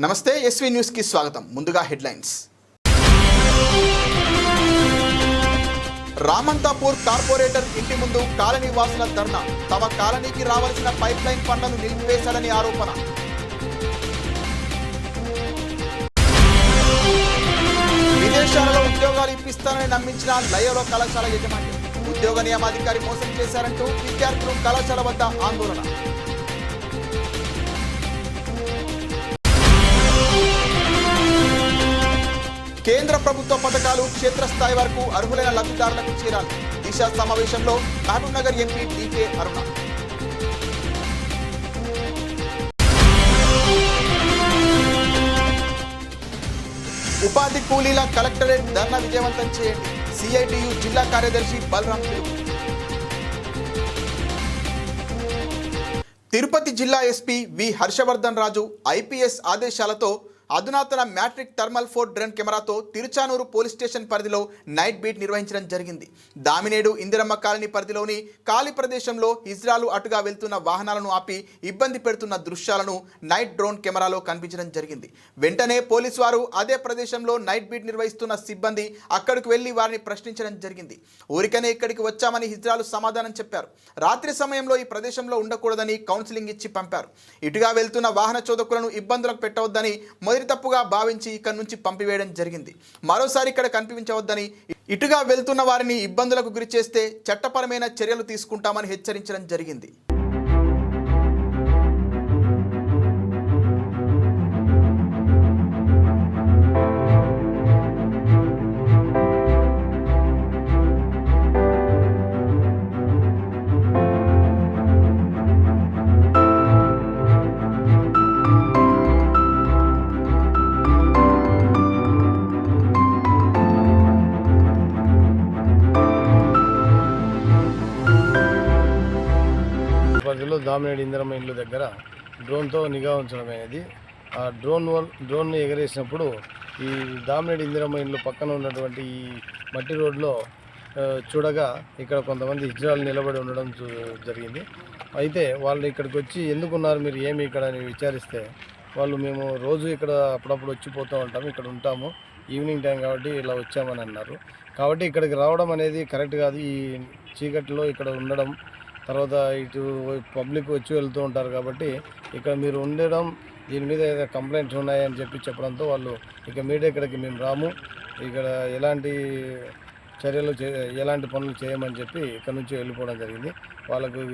నమస్తే SV news కి స్వాగతం. ముందుగా హెడ్లైన్స్. రామంతాపూర్ కార్పొరేటర్ ఇంటి ముందు కాలనీ వాసుల ధర్నా. తమ కాలనీకి రావాల్సిన పైప్ లైన్ పనులను నిలిపివేశారని ఆరోపణ. విదేశాలలో ఉద్యోగాలు ఇప్పిస్తానని నమ్మించిన లయోలా కళాశాల యజమాని. ఉద్యోగ నియామాధికారి మోసం చేశారంటూ విద్యార్థులు కళాశాల వద్ద ఆందోళన. కేంద్ర ప్రభుత్వ పథకాలు క్షేత్రస్థాయి వరకు అర్హులైన లబ్ధిదారులకు చేరాలి. దిశ సమావేశంలో మహబూబ్ నగర్ ఎంపీ డీకే అరుణ. ఉపాధి కూలీల కలెక్టరేట్ ధర్నా విజయవంతం చేయండి. సిఐటియు జిల్లా కార్యదర్శి బలరాం పిలుపు. తిరుపతి జిల్లా ఎస్పీ వి హర్షవర్ధన్ రాజు ఐపీఎస్ ఆదేశాలతో అధునాతన మ్యాట్రిక్ థర్మల్ 4 డ్రోన్ కెమెరాతో తిరుచానూరు పోలీస్ స్టేషన్ పరిధిలో నైట్ బీట్ నిర్వహించడం జరిగింది. దామినేడు ఇందిరమ్మ కాలనీ పరిధిలోని ఖాళీ ప్రదేశంలో హిజ్రాలు అటుగా వెళ్తున్న వాహనాలను ఆపి ఇబ్బంది పెడుతున్న దృశ్యాలను నైట్ డ్రోన్ కెమెరాలో కనిపించడం జరిగింది. వెంటనే పోలీసు వారు అదే ప్రదేశంలో నైట్ బీట్ నిర్వహిస్తున్న సిబ్బంది అక్కడికి వెళ్లి వారిని ప్రశ్నించడం జరిగింది. ఊరికనే ఇక్కడికి వచ్చామని హిజ్రాలు సమాధానం చెప్పారు. రాత్రి సమయంలో ఈ ప్రదేశంలో ఉండకూడదని కౌన్సిలింగ్ ఇచ్చి పంపారు. ఇటుగా వెళ్తున్న వాహన చోదకులను ఇబ్బందులకు పెట్టవద్దని మొదటి తప్పుగా భావించి ఇక్కడ నుంచి పంపివేయడం జరిగింది. మరోసారి ఇక్కడ కనిపించవద్దని, ఇటుగా వెళ్తున్న వారిని ఇబ్బందులకు గురి చేస్తే చట్టపరమైన చర్యలు తీసుకుంటామని హెచ్చరించడం జరిగింది. దామినేడు ఇందిరమ్మ ఇల్లు దగ్గర డ్రోన్తో నిఘా ఉంచడం అనేది. ఆ డ్రోన్ను ఎగరేసినప్పుడు ఈ దామినేడు ఇందిరమ్మ ఇల్లు పక్కన ఉన్నటువంటి ఈ మట్టి రోడ్లో చూడగా ఇక్కడ కొంతమంది హిజ్రాలు నిలబడి ఉండడం జరిగింది. అయితే వాళ్ళు ఇక్కడికి వచ్చి ఎందుకున్నారు మీరు ఏమి ఇక్కడ అని విచారిస్తే వాళ్ళు మేము రోజు ఇక్కడ అప్పుడప్పుడు వచ్చిపోతూ ఉంటాము, ఇక్కడ ఉంటాము, ఈవినింగ్ టైం కాబట్టి ఇలా వచ్చామని అన్నారు. కాబట్టి ఇక్కడికి రావడం అనేది కరెక్ట్ కాదు. ఈ చీకట్లో ఇక్కడ ఉండడం, తర్వాత ఇటు పబ్లిక్ వచ్చి వెళ్తూ ఉంటారు కాబట్టి ఇక్కడ మీరు ఉండడం, దీని మీద ఏదైనా కంప్లైంట్స్ ఉన్నాయని చెప్పడంతో వాళ్ళు ఇక మీడియా ఇక్కడికి మేము రాము, ఇక్కడ ఎలాంటి చర్యలు ఎలాంటి పనులు చేయమని చెప్పి ఇక్కడ నుంచి వెళ్ళిపోవడం జరిగింది. వాళ్ళకు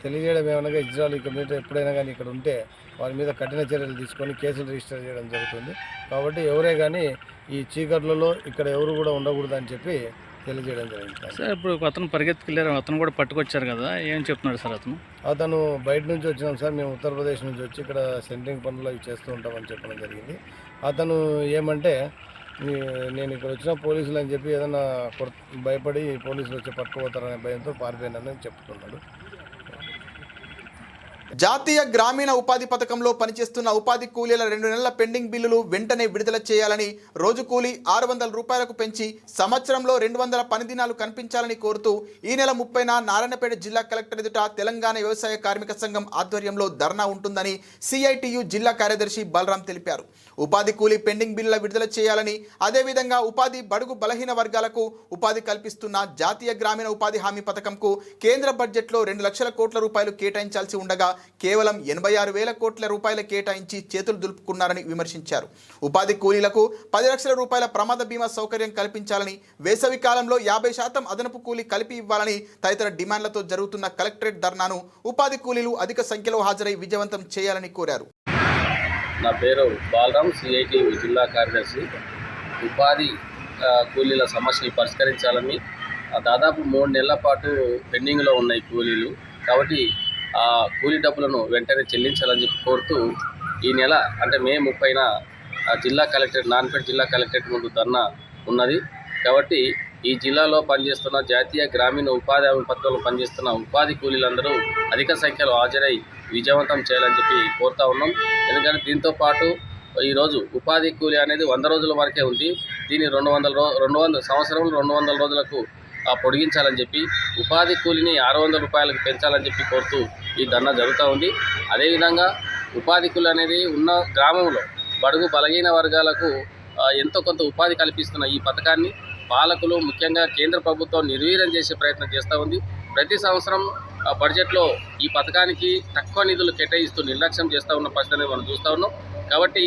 తెలియజేయడం ఏమనగా ఇజ్రాయల్ ఇక మీద ఎప్పుడైనా కానీ ఇక్కడ ఉంటే వారి మీద కఠిన చర్యలు తీసుకొని కేసులు రిజిస్టర్ చేయడం జరుగుతుంది. కాబట్టి ఎవరే కానీ ఈ చీకట్లలో ఇక్కడ ఎవరు కూడా ఉండకూడదని చెప్పి తెలియజేయడం జరిగింది. సార్ ఇప్పుడు అతను పరిగెత్తుకెళ్ళారు, అతను కూడా పట్టుకొచ్చారు కదా, ఏం చెప్తున్నాడు సార్? అతను బయట నుంచి వచ్చినాం సార్, మేము ఉత్తరప్రదేశ్ నుంచి వచ్చి ఇక్కడ సెంటరింగ్ పనులు అవి చేస్తూ ఉంటామని చెప్పడం జరిగింది. అతను ఏమంటే నేను ఇక్కడ వచ్చిన పోలీసులు అని చెప్పి ఏదైనా భయపడి పోలీసులు వచ్చి పట్టుకుపోతారనే భయంతో పారిపోయినానని చెప్తున్నాడు. జాతీయ గ్రామీణ ఉపాధి పథకంలో పనిచేస్తున్న ఉపాధి కూలీల 2 నెలల పెండింగ్ బిల్లులు వెంటనే విడుదల చేయాలని, రోజు కూలీ 600 రూపాయలకు పెంచి సంవత్సరంలో 200 పని దినాలు కనిపించాలని కోరుతూ ఈ నెల 30న నారాయణపేట జిల్లా కలెక్టర్ ఎదుట తెలంగాణ వ్యవసాయ కార్మిక సంఘం ఆధ్వర్యంలో ధర్నా ఉంటుందని సిఐటియు జిల్లా కార్యదర్శి బలరాం తెలిపారు. ఉపాధి కూలీ పెండింగ్ బిల్లుల విడుదల చేయాలని, అదేవిధంగా ఉపాధి బడుగు బలహీన వర్గాలకు ఉపాధి కల్పిస్తున్న జాతీయ గ్రామీణ ఉపాధి హామీ పథకంకు కేంద్ర బడ్జెట్లో 2 లక్షల కోట్ల రూపాయలు కేటాయించాల్సి ఉండగా కేవలం 86,000 కోట్ల రూపాయల కేటాయించి చేతులు దులుపుకున్నారని విమర్శించారు. ఉపాధి కూలీలకు 10 లక్షల రూపాయల ప్రమాద బీమా సౌకర్యం కల్పించాలని, వేసవి కాలంలో 50% అదనపు కూలీ కలిపి ఇవ్వాలని తదితర డిమాండ్లతో జరుగుతున్న కలెక్టరేట్ ధర్నాను ఉపాధి కూలీలు అధిక సంఖ్యలో హాజరై విజయవంతం చేయాలని కోరారు. నా పేరు బలరాం, సిఐటి జిల్లా కార్యదర్శి. ఉపాధి కూలీల సమస్యలు పరిష్కరించాలని దాదాపు 3 నెలల పాటు పెండింగ్లో ఉన్నాయి కూలీలు. కాబట్టి ఆ కూలీ డబ్బులను వెంటనే చెల్లించాలని చెప్పి కోరుతూ ఈ నెల అంటే మే 30న జిల్లా కలెక్టరేట్ నారాయణపేట జిల్లా కలెక్టరేట్ ముందు ధర్నా ఉన్నది. కాబట్టి ఈ జిల్లాలో పనిచేస్తున్న జాతీయ గ్రామీణ ఉపాధి హామీ పథకంలో పనిచేస్తున్న ఉపాధి కూలీలందరూ అధిక సంఖ్యలో హాజరై విజయవంతం చేయాలని చెప్పి కోరుతా ఉన్నాం. ఎందుకంటే దీంతో పాటు ఈరోజు ఉపాధి కూలీ అనేది 100 రోజుల వరకే ఉంది. దీన్ని 200 సంవత్సరంలో 200 రోజులకు పొడిగించాలని చెప్పి ఉపాధి కూలీని 600 రూపాయలకు పెంచాలని చెప్పి కోరుతూ ఈ ధర్నా జరుగుతూ ఉంది. అదేవిధంగా ఉపాధి కూలీ అనేది ఉన్న గ్రామంలో బడుగు బలహీన వర్గాలకు ఎంతో కొంత ఉపాధి కల్పిస్తున్న ఈ పథకాన్ని పాలకులు ముఖ్యంగా కేంద్ర ప్రభుత్వం నిర్వీర్యం చేసే ప్రయత్నం చేస్తూ ఉంది. ప్రతి సంవత్సరం బడ్జెట్లో ఈ పథకానికి తక్కువ నిధులు కేటాయిస్తూ నిర్లక్ష్యం చేస్తూ ఉన్న పరిస్థితిని మనం చూస్తూ ఉన్నాం. కాబట్టి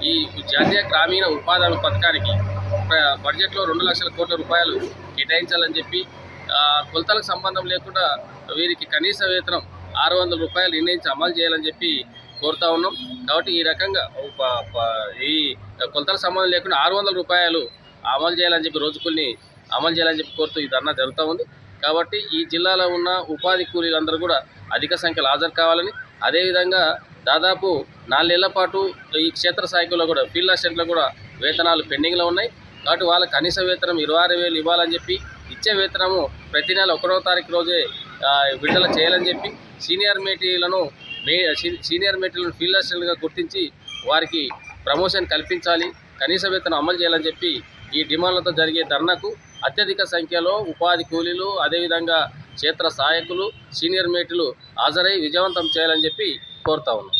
ఈ జాతీయ గ్రామీణ ఉపాధి హామీ పథకానికి బడ్జెట్లో 2 లక్షల కోట్ల రూపాయలు కేటాయించాలని చెప్పి కొలతలకు సంబంధం లేకుండా వీరికి కనీస వేతనం 600 రూపాయలు నిర్ణయించి అమలు చేయాలని చెప్పి కోరుతా ఉన్నాం. కాబట్టి ఈ రకంగా ఈ కొలతలకు సంబంధం లేకుండా 600 రూపాయలు అమలు చేయాలని చెప్పి రోజుకుల్ని అమలు చేయాలని చెప్పి కోరుతూ ఈ ధర్నా జరుగుతూ ఉంది. కాబట్టి ఈ జిల్లాలో ఉన్న ఉపాధి కూలీలందరూ కూడా అధిక సంఖ్యలో హాజరు కావాలని, అదేవిధంగా దాదాపు 4 నెలల పాటు ఈ క్షేత్రస్థాయిలో కూడా ఫీల్డ్ అసిస్టెంట్లో కూడా వేతనాలు పెండింగ్లో ఉన్నాయి. కాబట్టి వాళ్ళ కనీస వేతనం 26,000 ఇవ్వాలని చెప్పి, ఇచ్చే వేతనము ప్రతి నెల 1వ తారీఖు రోజే విడుదల చేయాలని చెప్పి, సీనియర్ మేటీలను ఫీల్డ్ అసిస్టెంట్గా గుర్తించి వారికి ప్రమోషన్ కల్పించాలి, కనీస వేతనం అమలు చేయాలని చెప్పి ఈ డిమాండ్లతో జరిగే ధర్నాకు అత్యధిక సంఖ్యలో ఉపాధి కూలీలు, అదేవిధంగా క్షేత్ర సహాయకులు, సీనియర్ మేటీలు హాజరై విజయవంతం చేయాలని చెప్పి కోరుతా ఉన్నాం.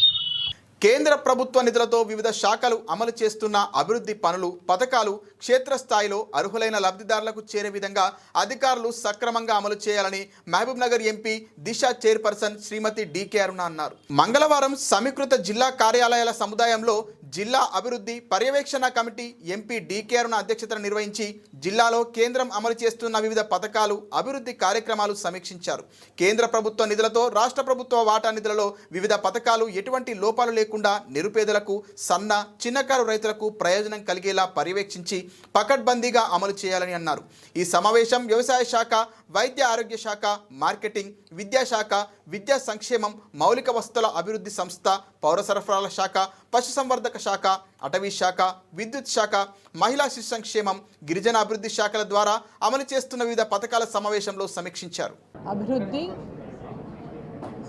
కేంద్ర ప్రభుత్వ నిధులతో వివిధ శాఖలు అమలు చేస్తున్న అభివృద్ధి పనులు, పథకాలు క్షేత్రస్థాయిలో అర్హులైన లబ్ధిదారులకు చేరే విధంగా అధికారులు సక్రమంగా అమలు చేయాలని మహబూబ్ నగర్ ఎంపీ దిశ చైర్పర్సన్ శ్రీమతి డికే అరుణ అన్నారు. మంగళవారం సమీకృత జిల్లా కార్యాలయాల సముదాయంలో జిల్లా అభివృద్ధి పర్యవేక్షణ కమిటీ ఎంపీ డికే అరుణ అధ్యక్షతన నిర్వహించి జిల్లాలో కేంద్రం అమలు చేస్తున్న వివిధ పథకాలు, అభివృద్ధి కార్యక్రమాలు సమీక్షించారు. కేంద్ర ప్రభుత్వ నిధులతో రాష్ట్ర ప్రభుత్వ వాటా నిధులలో వివిధ పథకాలు ఎటువంటి లోపాలు లేకుండా నిరుపేదలకు, సన్న చిన్నకారు రైతులకు ప్రయోజనం కలిగేలా పర్యవేక్షించి పకడ్బందీగా అమలు చేయాలని అన్నారు. ఈ సమావేశం వ్యవసాయ శాఖ, వైద్య ఆరోగ్య శాఖ, మార్కెటింగ్, విద్యాశాఖ, విద్యా సంక్షేమం, మౌలిక వసతుల అభివృద్ధి సంస్థ, పౌర సరఫరాల శాఖ, పశుసంవర్ధక శాఖ, అటవీ శాఖ, విద్యుత్ శాఖ, మహిళా శిశు సంక్షేమం, గిరిజన అభివృద్ధి శాఖల ద్వారా అమలు చేస్తున్న వివిధ పథకాల సమావేశంలో సమీక్షించారు. అభివృద్ధి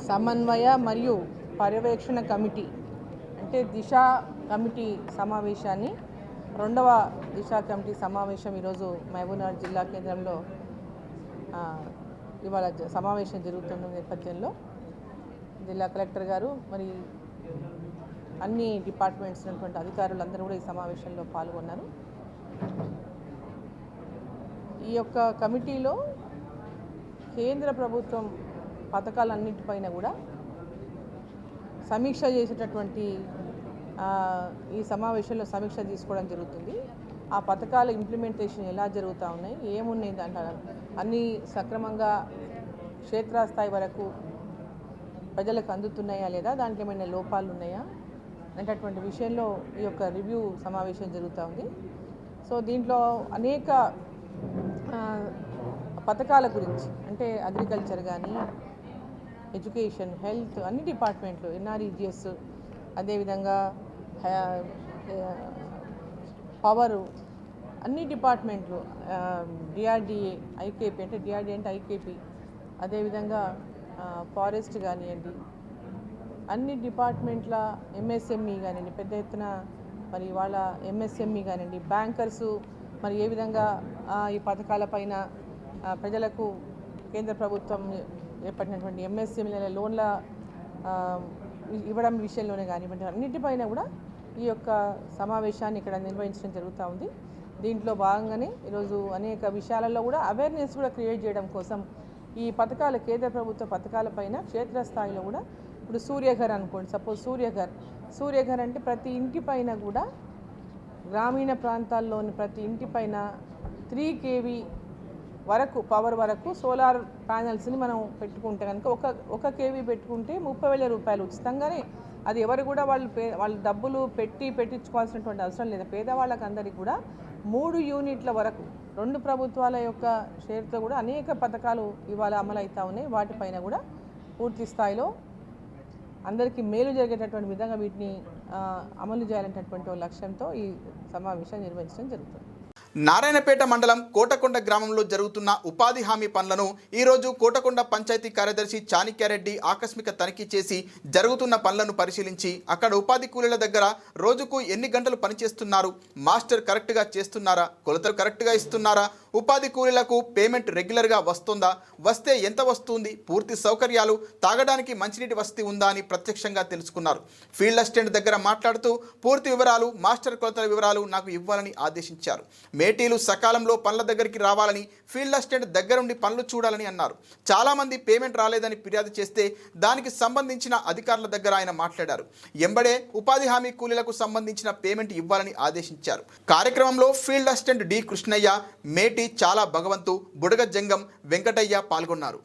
సమన్వయ మరియు పర్యవేక్షణ కమిటీ అంటే దిశ కమిటీ సమావేశాన్ని, 2వ దిశ కమిటీ సమావేశం ఈరోజు మహబూబ్నగర్ జిల్లా కేంద్రంలో ఇవాళ సమావేశం జరుగుతున్న నేపథ్యంలో జిల్లా కలెక్టర్ గారు మరి అన్ని డిపార్ట్మెంట్స్ ఉన్నటువంటి అధికారులందరూ కూడా ఈ సమావేశంలో పాల్గొన్నారు. ఈ యొక్క కమిటీలో కేంద్ర ప్రభుత్వం పథకాలన్నిటిపైన కూడా సమీక్ష చేసేటటువంటి ఈ సమావేశంలో సమీక్ష తీసుకోవడం జరుగుతుంది. ఆ పథకాల ఇంప్లిమెంటేషన్ ఎలా జరుగుతూ ఉన్నాయి, ఏమున్నాయి, దాంట్లో అన్నీ సక్రమంగా క్షేత్రస్థాయి వరకు ప్రజలకు అందుతున్నాయా లేదా, దాంట్లో ఏమైనా లోపాలు ఉన్నాయా అనేటటువంటి విషయంలో ఈ యొక్క రివ్యూ సమావేశం జరుగుతూ ఉంది. సో దీంట్లో అనేక పథకాల గురించి అంటే అగ్రికల్చర్ కానీ, ఎడ్యుకేషన్, హెల్త్, అన్ని డిపార్ట్మెంట్లు, ఎన్ఆర్ఈజిఎస్, అదేవిధంగా పవరు, అన్ని డిపార్ట్మెంట్లు, డిఆర్డిఏ, ఐకేపీ అంటే డిఆర్డిఏ అంటే ఐకేపీ, అదేవిధంగా ఫారెస్ట్ కానివ్వండి, అన్ని డిపార్ట్మెంట్ల ఎంఎస్ఎంఈ కానివ్వండి, పెద్ద ఎత్తున మరి వాళ్ళ ఎంఎస్ఎంఈ కానివ్వండి, బ్యాంకర్సు మరి ఏ విధంగా ఈ పథకాలపైన ప్రజలకు కేంద్ర ప్రభుత్వం ఏర్పడినటువంటి ఎంఎస్ఎంఈల లోన్ల ఇవ్వడం విషయంలోనే కానివ్వండి, అన్నిటిపైన కూడా ఈ యొక్క సమావేశాన్ని ఇక్కడ నిర్వహించడం జరుగుతూ ఉంది. దీంట్లో భాగంగానే ఈరోజు అనేక విషయాలలో కూడా అవేర్నెస్ కూడా క్రియేట్ చేయడం కోసం ఈ పథకాల, కేంద్ర ప్రభుత్వ పథకాలపైన క్షేత్రస్థాయిలో కూడా ఇప్పుడు సూర్యఘర్ అనుకోండి, సపోజ్ సూర్యఘర్ అంటే ప్రతి ఇంటిపైన కూడా గ్రామీణ ప్రాంతాల్లోని ప్రతి ఇంటిపైన 3 kV వరకు పవర్ వరకు సోలార్ ప్యానెల్స్ని మనం పెట్టుకుంటే కనుక ఒక kV పెట్టుకుంటే 30,000 రూపాయలు ఉచితంగానే, అది ఎవరు కూడా వాళ్ళు డబ్బులు పెట్టించుకోవాల్సినటువంటి అవసరం లేదు. పేదవాళ్ళకి అందరికీ కూడా 3 యూనిట్ల వరకు 2 ప్రభుత్వాల యొక్క షేర్తో కూడా అనేక పథకాలు ఇవాళ అమలవుతూ ఉన్నాయి. వాటిపైన కూడా పూర్తి స్థాయిలో అందరికీ మేలు జరిగేటటువంటి విధంగా వీటిని అమలు చేయాలనేటటువంటి లక్ష్యంతో ఈ సమావేశం నిర్వహించడం జరుగుతుంది. నారాయణపేట మండలం కోటకొండ గ్రామంలో జరుగుతున్న ఉపాధి హామీ పనులను ఈరోజు కోటకొండ పంచాయతీ కార్యదర్శి చాణిక్యారెడ్డి ఆకస్మిక తనిఖీ చేసి జరుగుతున్న పనులను పరిశీలించి అక్కడ ఉపాధి కూలీల దగ్గర రోజుకు ఎన్ని గంటలు పనిచేస్తున్నారు, మాస్టర్ కరెక్ట్గా చేస్తున్నారా, కొలతలు కరెక్ట్గా ఇస్తున్నారా, ఉపాధి కూలీలకు పేమెంట్ రెగ్యులర్గా వస్తుందా, వస్తే ఎంత వస్తుంది, పూర్తి సౌకర్యాలు, తాగడానికి మంచినీటి వసతి ఉందా అని ప్రత్యక్షంగా తెలుసుకున్నారు. ఫీల్డ్ అసిస్టెంట్ దగ్గర మాట్లాడుతూ పూర్తి వివరాలు, మాస్టర్ కొలతల వివరాలు నాకు ఇవ్వాలని ఆదేశించారు. మేటీలు సకాలంలో పనుల దగ్గరికి రావాలని, ఫీల్డ్ అసిస్టెంట్ దగ్గరుండి పనులు చూడాలని అన్నారు. చాలామంది పేమెంట్ రాలేదని ఫిర్యాదు చేస్తే దానికి సంబంధించిన అధికారుల దగ్గర ఆయన మాట్లాడారు. ఎంబడే ఉపాధి హామీ కూలీలకు సంబంధించిన పేమెంట్ ఇవ్వాలని ఆదేశించారు. కార్యక్రమంలో ఫీల్డ్ అసిస్టెంట్ డి కృష్ణయ్య, మేటి చాలా భగవంతు, బుడగ జంగం, వెంకటయ్య పాల్గొన్నారు.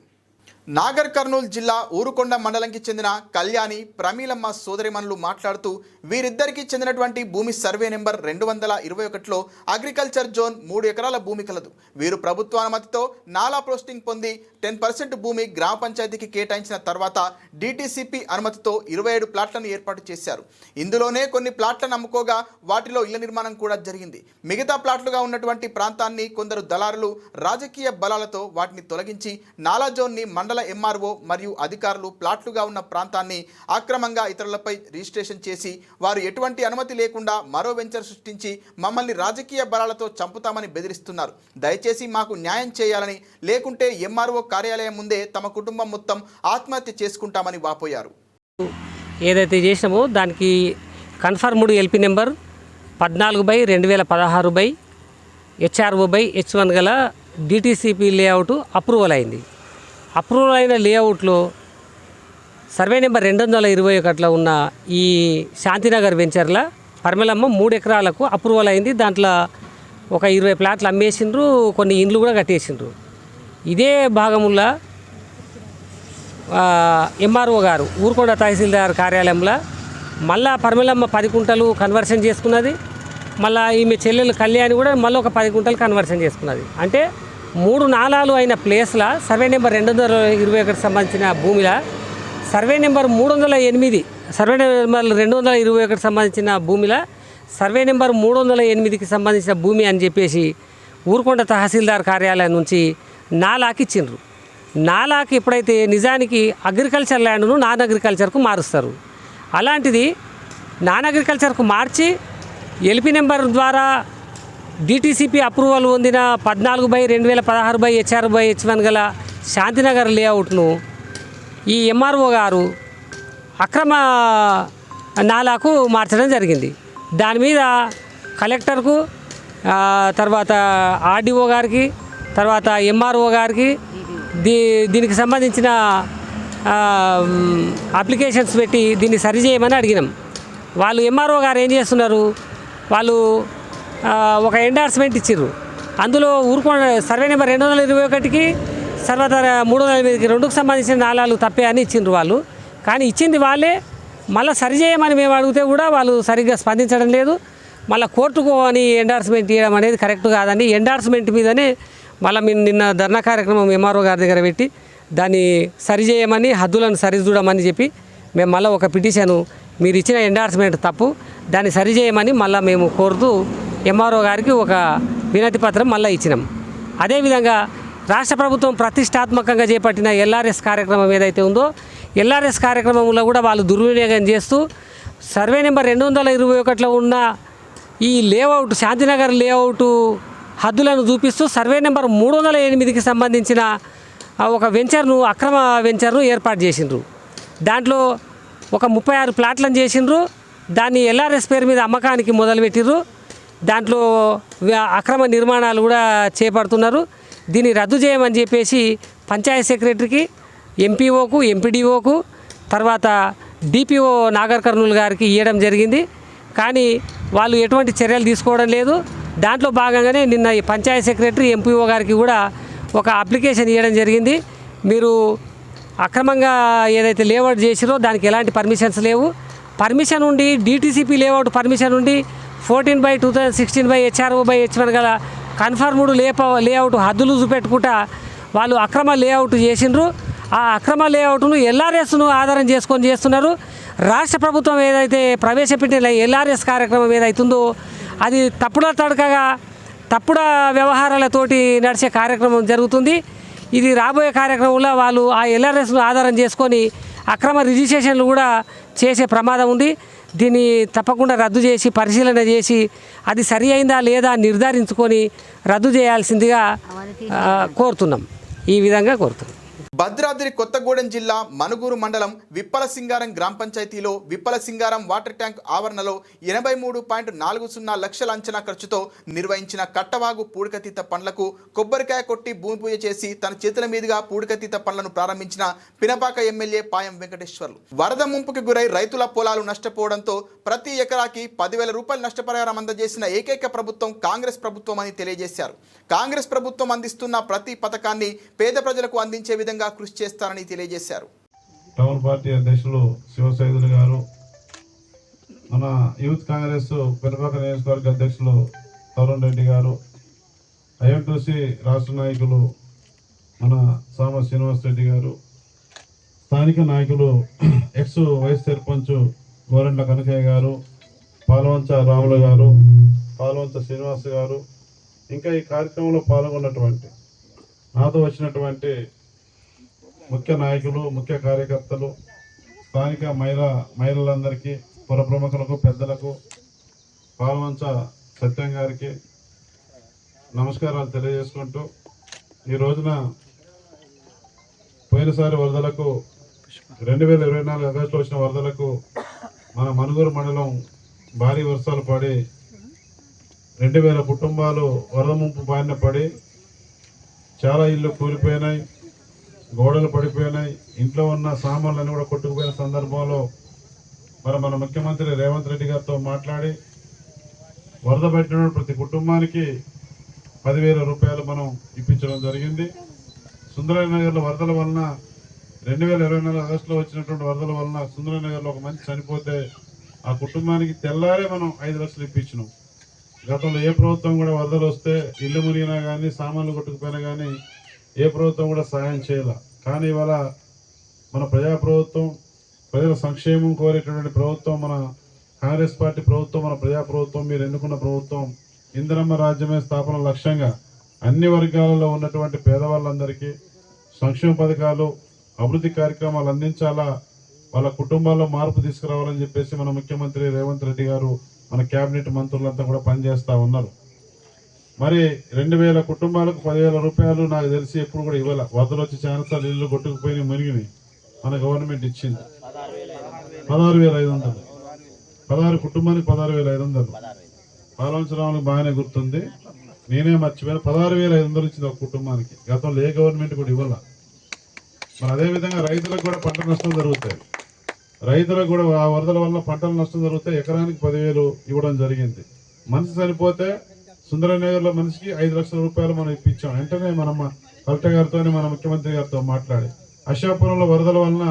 నాగర్ కర్నూలు జిల్లా ఊరుకొండ మండలంకి చెందిన కళ్యాణి, ప్రమీలమ్మ సోదరిమణులు మాట్లాడుతూ వీరిద్దరికీ చెందినటువంటి భూమి సర్వే నెంబర్ 221లో అగ్రికల్చర్ జోన్ 3 ఎకరాల భూమి కలదు. వీరు ప్రభుత్వ అనుమతితో నాలా పోస్టింగ్ పొంది 10% భూమి గ్రామ పంచాయతీకి కేటాయించిన తర్వాత డిటిసిపి అనుమతితో 27 ప్లాట్లను ఏర్పాటు చేశారు. ఇందులోనే కొన్ని ప్లాట్లను అమ్ముకోగా వాటిలో ఇళ్ల నిర్మాణం కూడా జరిగింది. మిగతా ప్లాట్లుగా ఉన్నటువంటి ప్రాంతాన్ని కొందరు దళారులు రాజకీయ బలాలతో వాటిని తొలగించి నాలా జోన్ని మండల ఎంఆర్ఓ మరియు అధికారులు ప్లాట్లుగా ఉన్న ప్రాంతాన్ని అక్రమంగా ఇతరులపై రిజిస్ట్రేషన్ చేసి వారు ఎటువంటి అనుమతి లేకుండా మరో వెంచర్ సృష్టించి మమ్మల్ని రాజకీయ బలాలతో చంపుతామని బెదిరిస్తున్నారు. దయచేసి మాకు న్యాయం చేయాలని, లేకుంటే ఎంఆర్ఓ కార్యాలయం ముందే తమ కుటుంబం మొత్తం ఆత్మహత్య చేసుకుంటామని వాపోయారు. ఏదైతే చేసినామో దానికి కన్ఫర్మ్డ్ ఎల్పి నెంబర్ 14/2016 HRO/H1 గల డిటిసిపి లేఅవుట్ అప్రూవల్ అయింది. అప్రూవల్ అయిన లేఅవుట్లో సర్వే నెంబర్ 221లో ఉన్న ఈ శాంతినగర్ వెంచర్ల పరిమళమ్మ 3 ఎకరాలకు అప్రూవల్ అయింది. దాంట్లో ఒక 20 ప్లాట్లు అమ్మేసిండ్రు, కొన్ని ఇండ్లు కూడా కట్టేసిండ్రు. ఇదే భాగంలో ఎంఆర్ఓ గారు ఊరుకొండ తహసీల్దార్ కార్యాలయంలో మళ్ళా పరిమళమ్మ 10 కుంటలు కన్వర్షన్ చేసుకున్నది. మళ్ళీ ఈమె చెల్లెలు కళ్యాణి కూడా మళ్ళీ ఒక 10 కుంటలు కన్వర్షన్ చేసుకున్నది. అంటే 3 నాలాలు అయిన ప్లేస్లో సర్వే నెంబర్ 221కి సంబంధించిన భూమిలో సర్వే నెంబర్ 308, సర్వే నెంబర్ 221కి సంబంధించిన భూమిలో సర్వే నెంబర్ 308కి సంబంధించిన భూమి అని చెప్పేసి ఊరుకొండ తహసీల్దార్ కార్యాలయం నుంచి నాలాకి ఇచ్చిండ్రు. నాలాకి ఎప్పుడైతే నిజానికి అగ్రికల్చర్ ల్యాండ్ను నాన్ అగ్రికల్చర్కు మారుస్తారు. అలాంటిది నాన్ అగ్రికల్చర్కు మార్చి ఎల్పి నెంబర్ ద్వారా డిటిసిపి అప్రూవల్ పొందిన 14/2016 HRO/H1 గల శాంతినగర్ లేఅవుట్ను ఈ ఎంఆర్ఓ గారు అక్రమ నాలాకు మార్చడం జరిగింది. దాని మీద కలెక్టర్కు, తర్వాత ఆర్డీఓ గారికి, తర్వాత ఎంఆర్ఓ గారికి దీనికి సంబంధించిన అప్లికేషన్స్ పెట్టి దీన్ని సరిచేయమని అడిగినాం. వాళ్ళు ఎంఆర్ఓ గారు ఏం చేస్తున్నారు, వాళ్ళు ఒక ఎండార్స్మెంట్ ఇచ్చిర్రు. అందులో ఊరుకొండ సర్వే నెంబర్ 221కి తర్వాత 308కి 2కు సంబంధించిన నాలాలు తప్పే అని ఇచ్చిండ్రు వాళ్ళు. కానీ ఇచ్చింది వాళ్ళే, మళ్ళీ సరిచేయమని మేము అడిగితే కూడా వాళ్ళు సరిగ్గా స్పందించడం లేదు. మళ్ళీ కోర్టుకు అని ఎండార్స్మెంట్ ఇవ్వడం అనేది కరెక్ట్ కాదండి. ఎండార్స్మెంట్ మీదనే మళ్ళీ మేము నిన్న ధర్నా కార్యక్రమం ఎంఆర్ఓ గారి దగ్గర పెట్టి దాన్ని సరిచేయమని, హద్దులను సరిచూడమని చెప్పి మేము మళ్ళీ ఒక పిటిషను, మీరు ఇచ్చిన ఎండార్స్మెంట్ తప్పు, దాన్ని సరిచేయమని మళ్ళీ మేము కోరుతూ ఎంఆర్ఓ గారికి ఒక వినతి పత్రం మళ్ళీ ఇచ్చినాం. అదేవిధంగా రాష్ట్ర ప్రభుత్వం ప్రతిష్టాత్మకంగా చేపట్టిన ఎల్ఆర్ఎస్ కార్యక్రమం ఏదైతే ఉందో, ఎల్ఆర్ఎస్ కార్యక్రమంలో కూడా వాళ్ళు దుర్వినియోగం చేస్తూ సర్వే నెంబర్ 221లో ఉన్న ఈ లేఅవుట్ శాంతినగర్ లేఅవుట్ హద్దులను చూపిస్తూ సర్వే నెంబర్ 308కి సంబంధించిన ఒక వెంచర్ను, అక్రమ వెంచర్ను ఏర్పాటు చేసిండ్రు. దాంట్లో ఒక 36 ప్లాట్లను చేసిండ్రు. దాన్ని ఎల్ఆర్ఎస్ పేరు మీద అమ్మకానికి మొదలుపెట్టిర్రు. దాంట్లో అక్రమ నిర్మాణాలు కూడా చేపడుతున్నారు. దీన్ని రద్దు చేయమని చెప్పేసి పంచాయత్ సెక్రటరీకి, ఎంపీఓకు, ఎంపీడీఓకు, తర్వాత డిపిఓ నాగర్ కర్నూలు గారికి ఇవ్వడం జరిగింది. కానీ వాళ్ళు ఎటువంటి చర్యలు తీసుకోవడం లేదు. దాంట్లో భాగంగానే నిన్న ఈ పంచాయత్ సెక్రటరీ, ఎంపీఓ గారికి కూడా ఒక అప్లికేషన్ ఇవ్వడం జరిగింది. మీరు అక్రమంగా ఏదైతే లేఅవుట్ చేసిరో దానికి ఎలాంటి పర్మిషన్స్ లేవు. పర్మిషన్ ఉండి డిటిసిపి లేఅవుట్ పర్మిషన్ ఉండి 14/2016 HRO/H1 గల కన్ఫర్మ్డ్ లేఅవుట్ హద్దులు చూపెట్టుకుంటా వాళ్ళు అక్రమ లేఅవుట్ చేసిండ్రు. ఆ అక్రమ లేఅవుట్ను ఎల్ఆర్ఎస్ను ఆధారం చేసుకొని చేస్తున్నారు. రాష్ట్ర ప్రభుత్వం ఏదైతే ప్రవేశపెట్టిన ఎల్ఆర్ఎస్ కార్యక్రమం ఏదైతుందో అది తప్పుల తడకగా తప్పుడు వ్యవహారాలతోటి నడిచే కార్యక్రమం జరుగుతుంది. ఇది రాబోయే కార్యక్రమంలో వాళ్ళు ఆ ఎల్ఆర్ఎస్ను ఆధారం చేసుకొని అక్రమ రిజిస్ట్రేషన్లు కూడా చేసే ప్రమాదం ఉంది. దీన్ని తప్పకుండా రద్దు చేసి పరిశీలన చేసి అది సరి అయిందా లేదా నిర్ధారించుకొని రద్దు చేయాల్సిందిగా కోరుతున్నాం. ఈ విధంగా కోరుతున్నాం. భద్రాద్రి కొత్తగూడెం జిల్లా మనుగూరు మండలం విప్పలసింగారం గ్రామ పంచాయతీలో విప్పలసింగారం వాటర్ ట్యాంక్ ఆవరణలో 83.40 లక్షల అంచనా ఖర్చుతో నిర్వహించిన కట్టవాగు పూడికతీత పండ్లకు కొబ్బరికాయ కొట్టి భూమి పూజ చేసి తన చేతుల మీదుగా పూడికతీత పండ్లను ప్రారంభించిన పినపాక ఎమ్మెల్యే పాయం వెంకటేశ్వర్లు వరద ముంపుకి గురై రైతుల పొలాలు నష్టపోవడంతో ప్రతి ఎకరాకి 10,000 రూపాయల నష్టపరిహారం అందజేసిన ఏకైక ప్రభుత్వం కాంగ్రెస్ ప్రభుత్వం అని తెలియజేశారు. కాంగ్రెస్ ప్రభుత్వం అందిస్తున్న ప్రతి పథకాన్ని పేద ప్రజలకు అందించే విధంగా కృషి చేస్తారని తెలియజేశారు. టౌన్ పార్టీ అధ్యక్షులు శివసైదులు గారు, మన యూత్ కాంగ్రెస్ పెనపాక నియోజకవర్గ అధ్యక్షులు తరుణ్ రెడ్డి గారు, ఐఎంటీసీ రాష్ట్ర నాయకులు మన సామ శ్రీనివాస్ రెడ్డి గారు, స్థానిక నాయకులు ఎక్స్ వైస్ సర్పంచ్ గోరెండ్ల కనకయ్య గారు, పాలవంచ రాములు గారు, పాలవంచ శ్రీనివాస్ గారు, ఇంకా ఈ కార్యక్రమంలో పాల్గొన్నటువంటి నాతో వచ్చినటువంటి ముఖ్య నాయకులు, ముఖ్య కార్యకర్తలు, స్థానిక మహిళలందరికీ, పుర ప్రముఖులకు, పెద్దలకు, పాలవంచ సత్యం గారికి నమస్కారాలు తెలియజేసుకుంటూ, ఈ రోజున పోయినసారి వరదలకు 2024 ఆగస్టులో వచ్చిన వరదలకు మన మనుగూరు మండలం భారీ వర్షాలు పడి 2,000 కుటుంబాలు వరద ముంపు బారిన పడి చాలా ఇళ్ళు కూలిపోయినాయి, గోడలు పడిపోయినాయి, ఇంట్లో ఉన్న సామాన్లన్నీ కూడా కొట్టుకుపోయిన సందర్భంలో మన ముఖ్యమంత్రి రేవంత్ రెడ్డి గారితో మాట్లాడి వరద పట్టిన ప్రతి కుటుంబానికి 10,000 రూపాయలు మనం ఇప్పించడం జరిగింది. సుందరనగర్లో వరదల వలన 2024 ఆగస్టులో వచ్చినటువంటి వరదల వలన సుందరనగర్లో ఒక మనిషి చనిపోతే ఆ కుటుంబానికి తెల్లారే మనం 5 లక్షలు ఇప్పించినాం. గతంలో ఏ ప్రభుత్వం కూడా వరదలు వస్తే ఇల్లు మునిగినా కానీ, సామాన్లు కొట్టుకుపోయినా కానీ ఏ ప్రభుత్వం కూడా సహాయం చేయాల. కానీ ఇవాళ మన ప్రజాప్రభుత్వం, ప్రజల సంక్షేమం కోరేటటువంటి ప్రభుత్వం, మన కాంగ్రెస్ పార్టీ ప్రభుత్వం, మన ప్రజాప్రభుత్వం, మీరు ఎన్నుకున్న ప్రభుత్వం, ఇందిరమ్మ రాజ్యమే స్థాపన లక్ష్యంగా అన్ని వర్గాలలో ఉన్నటువంటి పేదవాళ్ళందరికీ సంక్షేమ పథకాలు, అభివృద్ధి కార్యక్రమాలు అందించాలా, వాళ్ళ కుటుంబాల్లో మార్పు తీసుకురావాలని చెప్పేసి మన ముఖ్యమంత్రి రేవంత్ రెడ్డి గారు, మన కేబినెట్ మంత్రులంతా కూడా పనిచేస్తూ ఉన్నారు. మరి 2,000 కుటుంబాలకు 10,000 రూపాయలు నాకు తెలిసి ఎప్పుడు కూడా ఇవ్వాల. వరదలు వచ్చి చాలాసార్లు ఇల్లు కొట్టుకుపోయి మునిగినాయి, మన గవర్నమెంట్ ఇచ్చింది 16,500. 16 కుటుంబానికి 16,500. పాలవంచరావులకు బాగానే గుర్తుంది, నేనే మర్చిపోయాను. 16,500 ఇచ్చింది ఒక కుటుంబానికి. గతంలో ఏ గవర్నమెంట్ కూడా ఇవ్వాల. మరి అదేవిధంగా రైతులకు కూడా పంట నష్టం జరుగుతాయి. రైతులకు కూడా ఆ వరదల వల్ల పంటల నష్టం జరిగితే ఎకరానికి 10,000 ఇవ్వడం జరిగింది. మనిషి చనిపోతే సుందరనగర్లో మనిషికి 5 లక్షల రూపాయలు మనం ఇప్పించాం. వెంటనే మనం కలెక్టర్ గారితో, మన ముఖ్యమంత్రి గారితో మాట్లాడి అశాపురంలో వరదల వలన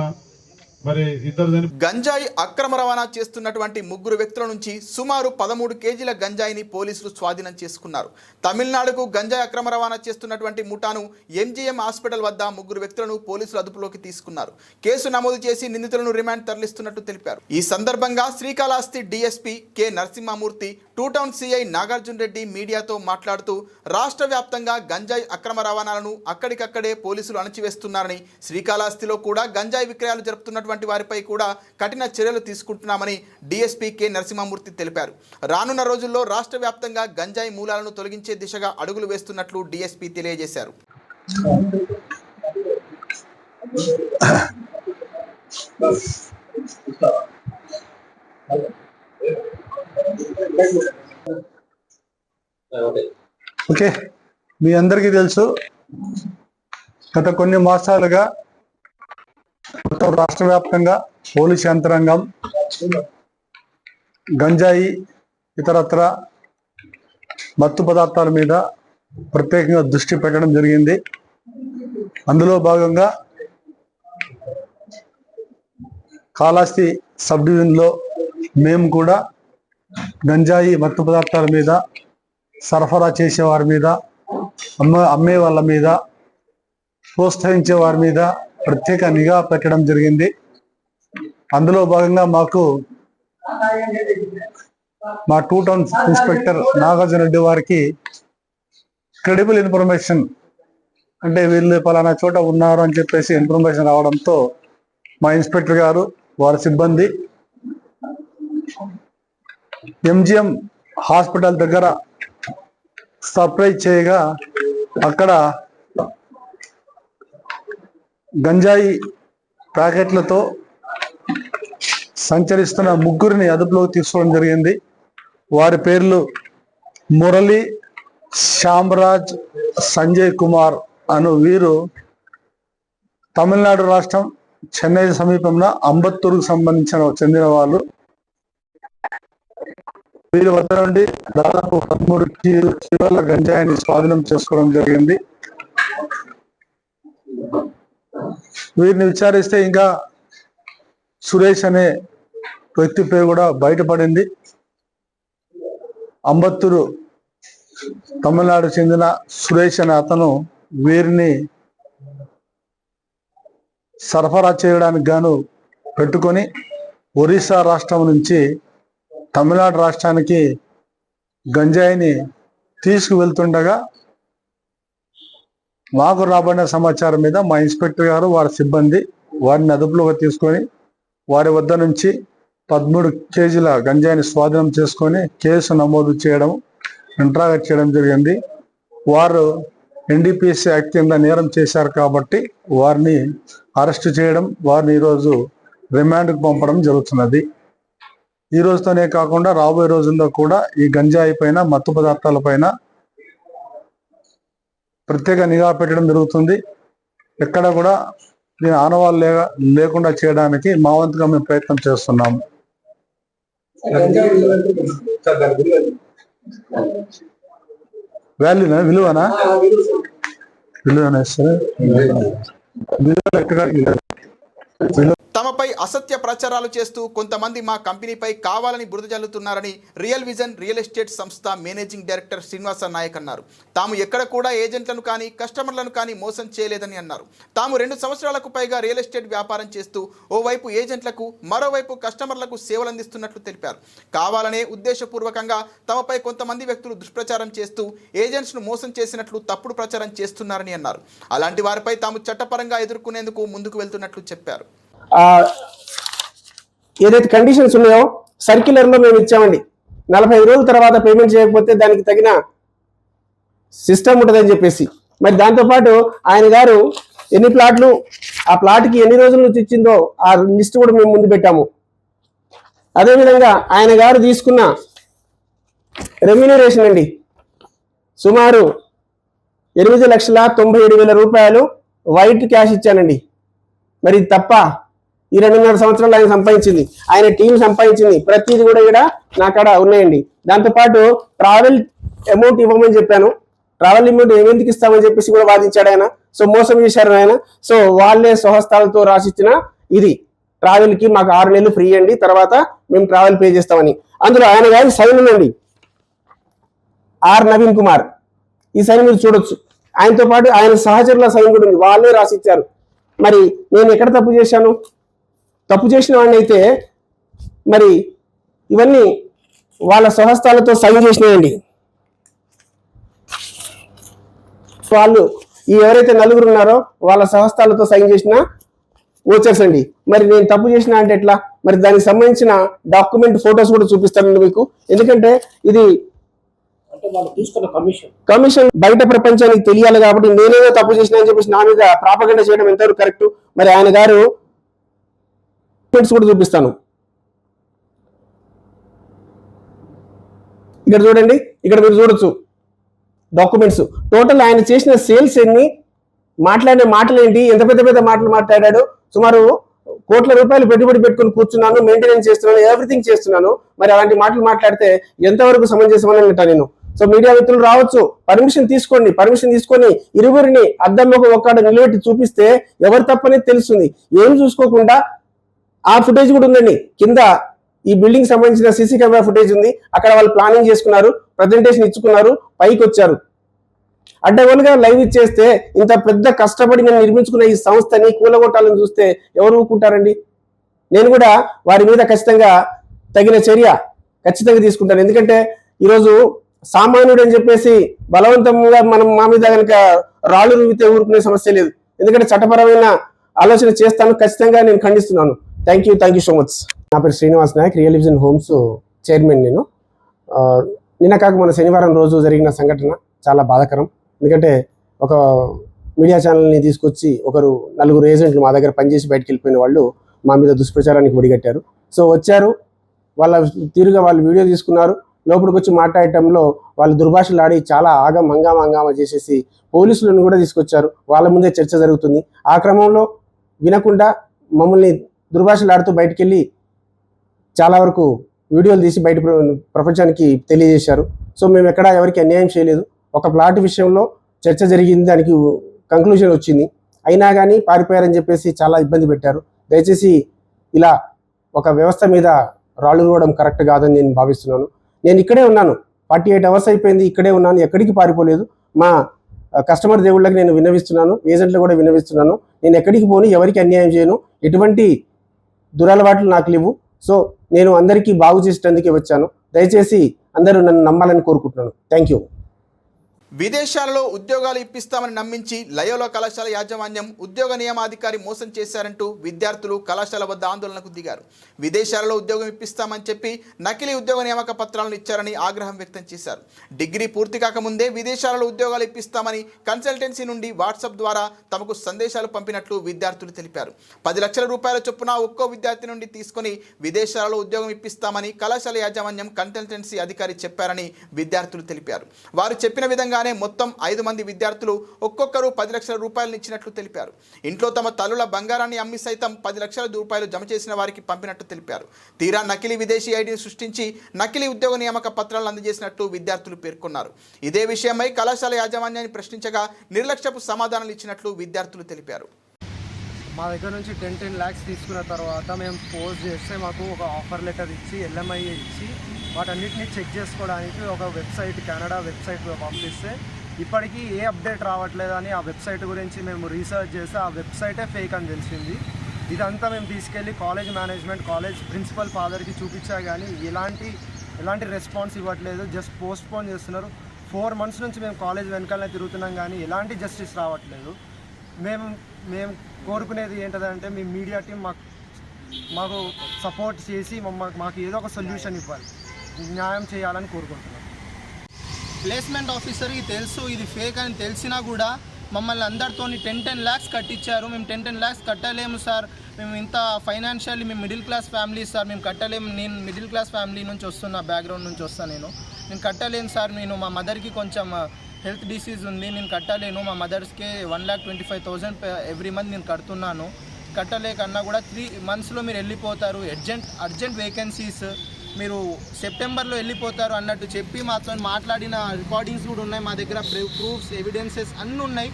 మరి ఇద్దరు గంజాయి అక్రమ రవాణా చేస్తున్నటువంటి 3 వ్యక్తుల నుంచి సుమారు 13 కేజీల గంజాయిని పోలీసులు స్వాధీనం చేసుకున్నారు. తమిళనాడుకు గంజాయి అక్రమ రవాణా చేస్తున్నటువంటి ముఠాను ఎంజీఎం హాస్పిటల్ వద్ద 3 వ్యక్తులను పోలీసులు అదుపులోకి తీసుకున్నారు. కేసు నమోదు చేసి నిందితులను రిమాండ్ తరలిస్తున్నట్టు తెలిపారు. ఈ సందర్భంగా Srikalahasti DSP K Narasimhamurthy, 2 town CI Nagarjuna Reddy మీడియాతో మాట్లాడుతూ రాష్ట్ర వ్యాప్తంగా గంజాయి అక్రమ రవాణాలను అక్కడికక్కడే పోలీసులు అణచివేస్తున్నారని, శ్రీకాళహస్తిలో కూడా గంజాయి విక్రయాలు జరుపుతున్నటువంటి వారిపై కూడా కఠిన చర్యలు తీసుకుంటున్నామని డీఎస్పీ కె నరసింహమూర్తి తెలిపారు. రానున్న రోజుల్లో రాష్ట్ర వ్యాప్తంగా గంజాయి మూలాలను తొలగించే దిశగా అడుగులు వేస్తున్నట్లు డీఎస్పీ తెలియజేశారు. ఓకే, మీ అందరికీ తెలుసు, గత కొన్ని మాసాలుగా మొత్తం రాష్ట్ర వ్యాప్తంగా పోలీస్ యంత్రాంగం గంజాయి, ఇతరత్ర మత్తు పదార్థాల మీద ప్రత్యేకంగా దృష్టి పెట్టడం జరిగింది. అందులో భాగంగా కాళహస్తి సబ్ డివిజన్లో మేము కూడా గంజాయి, మత్తు పదార్థాల మీద, సరఫరా చేసే వారి మీద, అమ్మే వాళ్ళ మీద, ప్రోత్సహించే వారి మీద ప్రత్యేక నిఘా పెట్టడం జరిగింది. అందులో భాగంగా మా 2 టౌన్ ఇన్స్పెక్టర్ నాగార్జున రెడ్డి వారికి క్రెడిబుల్ ఇన్ఫర్మేషన్, అంటే వీళ్ళు పలానా చోట ఉన్నారు అని చెప్పేసి ఇన్ఫర్మేషన్ రావడంతో మా ఇన్స్పెక్టర్ గారు వారి సిబ్బంది ఎంజిఎం హాస్పిటల్ దగ్గర సర్ప్రైజ్ చేయగా అక్కడ గంజాయి ప్యాకెట్లతో సంచరిస్తున్న ముగ్గురిని అదుపులోకి తీసుకోవడం జరిగింది. వారి పేర్లు మురళి, శ్యామరాజ్, సంజయ్ కుమార్ అను వీరు తమిళనాడు రాష్ట్రం చెన్నై సమీపంలో అంబత్తూరుకు చెందిన వాళ్ళు. వీరి వద్ద నుండి దాదాపు 13 కిలోల గంజాయిని స్వాధీనం చేసుకోవడం జరిగింది. వీరిని విచారిస్తే ఇంకా సురేష్ అనే వ్యక్తి పేరు కూడా బయటపడింది. అంబత్తూరు తమిళనాడు చెందిన సురేష్ అనే అతను వీరిని సరఫరా చేయడానికి గాను పెట్టుకొని ఒరిస్సా రాష్ట్రం నుంచి తమిళనాడు రాష్ట్రానికి గంజాయిని తీసుకువెళ్తుండగా మాకు రాబడిన సమాచారం మీద మా ఇన్స్పెక్టర్ గారు వారి సిబ్బంది వారిని అదుపులోకి తీసుకొని వారి వద్ద నుంచి 13 కేజీల గంజాయిని స్వాధీనం చేసుకొని కేసు నమోదు చేయడం, ఇంట్రాగేట్ చేయడం జరిగింది. వారు ఎన్డీపీఎస్ యాక్ట్ కింద నేరం చేశారు కాబట్టి వారిని అరెస్ట్ చేయడం, వారిని ఈరోజు రిమాండ్కు పంపడం జరుగుతున్నది. ఈ రోజుతోనే కాకుండా రాబోయే రోజుల్లో కూడా ఈ గంజాయి పైన, మత్తు పదార్థాల పైన ప్రత్యేక నిఘా పెట్టడం జరుగుతుంది. ఎక్కడ కూడా దీని ఆనవాళ్ళు లేకుండా చేయడానికి మా వంతుగా మేము ప్రయత్నం చేస్తున్నాము. వాల్యూనా, విలువనా సరే, విలువ ఎక్కడ తమపై అసత్య ప్రచారాలు చేస్తూ కొంతమంది మా కంపెనీపై కావాలని బురద జల్లుతున్నారని రియల్ విజన్ రియల్ ఎస్టేట్ సంస్థ మేనేజింగ్ డైరెక్టర్ శ్రీనివాస నాయక్ అన్నారు. తాము ఎక్కడ కూడా ఏజెంట్లను కానీ కస్టమర్లను కానీ మోసం చేయలేదని అన్నారు. తాము 2 సంవత్సరాలకు పైగా రియల్ ఎస్టేట్ వ్యాపారం చేస్తూ ఓవైపు ఏజెంట్లకు మరోవైపు కస్టమర్లకు సేవలు అందిస్తున్నట్లు తెలిపారు. కావాలనే ఉద్దేశపూర్వకంగా తమపై కొంతమంది వ్యక్తులు దుష్ప్రచారం చేస్తూ ఏజెంట్స్ను మోసం చేసినట్లు తప్పుడు ప్రచారం చేస్తున్నారని అన్నారు. అలాంటి వారిపై తాము చట్టపరంగా ఎదుర్కొనేందుకు ముందుకు వెళ్తున్నట్లు చెప్పారు. ఏదైతే కండిషన్స్ ఉన్నాయో సర్క్యులర్లో మేము ఇచ్చామండి. 45 రోజుల తర్వాత పేమెంట్ చేయకపోతే దానికి తగిన సిస్టమ్ ఉంటుందని చెప్పేసి. మరి దాంతోపాటు ఆయన గారు ఎన్ని ప్లాట్లు, ఆ ప్లాట్కి ఎన్ని రోజుల నుంచి ఇచ్చిందో ఆ లిస్ట్ కూడా మేము ముందు పెట్టాము. అదేవిధంగా ఆయన గారు తీసుకున్న రెమ్యూనరేషన్ అండి సుమారు 8,97,000 రూపాయలు వైట్ క్యాష్ ఇచ్చానండి. మరి తప్ప ఈ 2.5 సంవత్సరాలు ఆయన సంపాదించింది, ఆయన టీం సంపాదించింది ప్రతిదీ కూడా ఇక్కడ నా కాడ ఉన్నాయండి. దాంతోపాటు ట్రావెల్ అమౌంట్ ఇవ్వమని చెప్పాను. ట్రావెల్ అమౌంట్ ఎందుకు ఇస్తామని చెప్పేసి కూడా వాదించాడు ఆయన. సో మోసం చేశారు ఆయన. సో వాళ్ళే స్వహస్తాలతో రాసిచ్చిన ఇది ట్రావెల్కి మాకు 6 నెలలు ఫ్రీ అండి, తర్వాత మేము ట్రావెల్ పే చేస్తామని. అందులో ఆయన గారి సైన్ ఉందండి, ఆర్ నవీన్ కుమార్. ఈ సైన్ మీరు చూడొచ్చు. ఆయనతో పాటు ఆయన సహచరుల సైన్ కూడా ఉంది, వాళ్ళే రాసిచ్చారు. మరి నేను ఎక్కడ తప్పు చేశాను? తప్పు చేసిన వాడిని అయితే మరి ఇవన్నీ వాళ్ళ స్వహస్తాలతో సైన్ చేసినాయండి. వాళ్ళు ఈ ఎవరైతే 4 ఉన్నారో వాళ్ళ స్వహస్తాలతో సైన్ చేసిన ఓచర్స్ అండి. మరి నేను తప్పు చేసిన అంటే ఎట్లా? మరి దానికి సంబంధించిన డాక్యుమెంట్ ఫొటోస్ కూడా చూపిస్తానండి మీకు. ఎందుకంటే ఇది కమిషన్ బయట ప్రపంచానికి తెలియాలి కాబట్టి నేనేదో తప్పు చేసిన అని చెప్పేసి నా మీద ప్రాపగండ చేయడం ఎంతవరకు కరెక్ట్? మరి ఆయన గారు కూడా చూపిస్తాను. ఇక్కడ చూడండి, ఇక్కడ మీరు చూడొచ్చు డాక్యుమెంట్స్. టోటల్ ఆయన చేసిన సేల్స్ ఎన్ని, మాట్లాడిన మాటలు ఏంటి, ఎంత పెద్ద పెద్ద మాటలు మాట్లాడాడు. సుమారు కోట్ల రూపాయలు పెట్టుబడి పెట్టుకుని కూర్చున్నాను, మెయింటెనెన్స్ చేస్తున్నాను, ఎవ్రీథింగ్ చేస్తున్నాను. మరి అలాంటి మాటలు మాట్లాడితే ఎంతవరకు సమంజసమని అంటా నేను. సో మీడియా వ్యక్తులు రావచ్చు, పర్మిషన్ తీసుకోండి. పర్మిషన్ తీసుకొని ఇరువురిని అద్దంలో ఒక్కడ నిలబెట్టి చూపిస్తే ఎవరు తప్పనేది తెలుస్తుంది. ఏం చూసుకోకుండా ఆ ఫుటేజ్ కూడా ఉందండి. కింద ఈ బిల్డింగ్ సంబంధించిన సీసీ కెమెరా ఫుటేజ్ ఉంది. అక్కడ వాళ్ళు ప్లానింగ్ చేసుకున్నారు, ప్రజెంటేషన్ ఇచ్చుకున్నారు, పైకి వచ్చారు. అడ్డగోలుగా లైవ్ ఇచ్చేస్తే ఇంత పెద్ద కష్టపడి నేను నిర్మించుకున్న ఈ సంస్థని కూలగొట్టాలని చూస్తే ఎవరు ఊరుకుంటారండి? నేను కూడా వారి మీద ఖచ్చితంగా తగిన చర్య ఖచ్చితంగా తీసుకుంటాను. ఎందుకంటే ఈరోజు సామాన్యుడు అని చెప్పేసి బలవంతంగా మనం మా మీద కనుక రాళ్ళు రువితే ఊరుకునే సమస్య లేదు. ఎందుకంటే చట్టపరమైన ఆలోచన చేస్తాను, ఖచ్చితంగా నేను ఖండిస్తున్నాను. Thank you so much. నా పేరు Srinivas Nayak, Real Vision Homes chairman నేను. నిన్న కాక మన శనివారం రోజు జరిగిన సంఘటన చాలా బాధాకరం. ఎందుకంటే ఒక మీడియా ఛానల్ని తీసుకొచ్చి నలుగురు ఏజెంట్లు మా దగ్గర పనిచేసి బయటకు వెళ్ళిపోయిన వాళ్ళు మా మీద దుష్ప్రచారానికి ఒడిగట్టారు. సో వచ్చారు, వాళ్ళ తీరుగా వాళ్ళు వీడియో తీసుకున్నారు. లోపలికి వచ్చి మాట్లాడటంలో వాళ్ళు దుర్భాషలు ఆడి చాలా హంగామా చేసేసి పోలీసులను కూడా తీసుకొచ్చారు. వాళ్ళ ముందే చర్చ జరుగుతుంది. ఆ క్రమంలో వినకుండా మమ్మల్ని దుర్భాషలు ఆడుతూ బయటికి వెళ్ళి చాలా వరకు వీడియోలు తీసి బయట ప్రపంచానికి తెలియజేశారు. సో మేము ఎక్కడా ఎవరికి అన్యాయం చేయలేదు. ఒక ప్లాట్ విషయంలో చర్చ జరిగింది, దానికి కంక్లూజన్ వచ్చింది. అయినా కానీ పారిపోయారని చెప్పేసి చాలా ఇబ్బంది పెట్టారు. దయచేసి ఇలా ఒక వ్యవస్థ మీద రాళ్ళు రువ్వడం కరెక్ట్ కాదని నేను భావిస్తున్నాను. నేను ఇక్కడే ఉన్నాను, 48 అవర్స్ అయిపోయింది, ఇక్కడే ఉన్నాను, ఎక్కడికి పారిపోలేదు. మా కస్టమర్ దేవుళ్ళకి నేను విన్నవిస్తున్నాను, ఏజెంట్లు కూడా విన్నవిస్తున్నాను. నేను ఎక్కడికి పోను, ఎవరికి అన్యాయం చేయను, ఎటువంటి దురలవాట్లు నాకు లేవు. సో నేను అందరికీ బాగు చేసేందుకే వచ్చాను. దయచేసి అందరూ నన్ను నమ్మాలని కోరుకుంటున్నాను. Thank you. విదేశాలలో ఉద్యోగాలు ఇప్పిస్తామని నమ్మించి లయోలా కళాశాల యాజమాన్యం ఉద్యోగ నియామాధికారి మోసం చేశారంటూ విద్యార్థులు కళాశాల వద్ద ఆందోళనకు దిగారు. విదేశాలలో ఉద్యోగం ఇప్పిస్తామని చెప్పి నకిలీ ఉద్యోగ నియామక పత్రాలను ఇచ్చారని ఆగ్రహం వ్యక్తం చేశారు. డిగ్రీ పూర్తి కాకముందే విదేశాలలో ఉద్యోగాలు ఇప్పిస్తామని కన్సల్టెన్సీ నుండి వాట్సాప్ ద్వారా తమకు సందేశాలు పంపినట్లు విద్యార్థులు తెలిపారు. 10 లక్షల రూపాయల చొప్పున ఒక్కో విద్యార్థి నుండి తీసుకుని విదేశాలలో ఉద్యోగం ఇప్పిస్తామని కళాశాల యాజమాన్యం కన్సల్టెన్సీ అధికారి చెప్పారని విద్యార్థులు తెలిపారు. వారు చెప్పిన విధంగా మొత్తం 5 మంది విద్యార్థులు ఒక్కొక్కరు 10 లక్షల రూపాయలను ఇచ్చినట్లు తెలిపారు. ఇంట్లో తమ తల్లుల బంగారాన్ని అమ్మి సైతం 10 లక్షల రూపాయలు జమ చేసిన వారికి పంపినట్టు తెలిపారు. తీరా నకిలీ విదేశీ ఐడిని సృష్టించి నకిలీ ఉద్యోగ నియామక పత్రాలను అందజేసినట్టు విద్యార్థులు పేర్కొన్నారు. ఇదే విషయమై కళాశాల యాజమాన్యాన్ని ప్రశ్నించగా నిర్లక్ష్యపు సమాధానాలు ఇచ్చినట్లు విద్యార్థులు తెలిపారు. మా దగ్గర నుంచి 10 lakhs తీసుకున్న తర్వాత మేము పోస్ట్ చేస్తే మాకు ఒక ఆఫర్ లెటర్ ఇచ్చి LMI ఇచ్చి వాటన్నిటిని చెక్ చేసుకోవడానికి ఒక వెబ్సైట్, కెనడా వెబ్సైట్ పంపిస్తే ఇప్పటికీ ఏ అప్డేట్ రావట్లేదని ఆ వెబ్సైట్ గురించి మేము రీసెర్చ్ చేస్తే ఆ వెబ్సైటే ఫేక్ అని తెలిసింది. ఇదంతా మేము తీసుకెళ్ళి కాలేజ్ మేనేజ్మెంట్, కాలేజ్ ప్రిన్సిపల్ ఫాదర్కి చూపించా కానీ ఎలాంటి రెస్పాన్స్ ఇవ్వట్లేదు. జస్ట్ పోస్ట్పోన్ చేస్తున్నారు. 4 months నుంచి మేము కాలేజ్ వెనకాలనే తిరుగుతున్నాం కానీ ఎలాంటి జస్టిస్ రావట్లేదు. మేము కోరుకునేది ఏంటంటే మీ మీడియా టీం మాకు సపోర్ట్ చేసి మాకు ఏదో ఒక సొల్యూషన్ ఇవ్వాలి, న్యాయం చేయాలని కోరుకుంటున్నాం. ప్లేస్మెంట్ ఆఫీసర్కి తెలుసు ఇది ఫేక్ అని తెలిసినా కూడా మమ్మల్ని అందరితో 10 lakhs కట్టించారు. మేము 10 lakhs కట్టలేము సార్, మేము ఇంత ఫైనాన్షియల్లీ మేము మిడిల్ క్లాస్ ఫ్యామిలీ సార్, మేము కట్టలేము. నేను మిడిల్ క్లాస్ ఫ్యామిలీ నుంచి వస్తున్నా, బ్యాక్గ్రౌండ్ నుంచి వస్తాను. నేను కట్టలేను సార్, మా మదర్కి కొంచెం హెల్త్ డిసీజ్ ఉంది, నేను కట్టలేను. మా మదర్స్కే 1,25,000 ఎవ్రీ మంత్ నేను కడుతున్నాను. కట్టలేకన్నా కూడా 3 monthsలో మీరు వెళ్ళిపోతారు, అర్జెంట్ వేకెన్సీస్, మీరు సెప్టెంబర్లో వెళ్ళిపోతారు అన్నట్టు చెప్పి మాతో మాట్లాడిన రికార్డింగ్స్ కూడా ఉన్నాయి. మా దగ్గర ప్రూఫ్స్, ఎవిడెన్సెస్ అన్నీ ఉన్నాయి.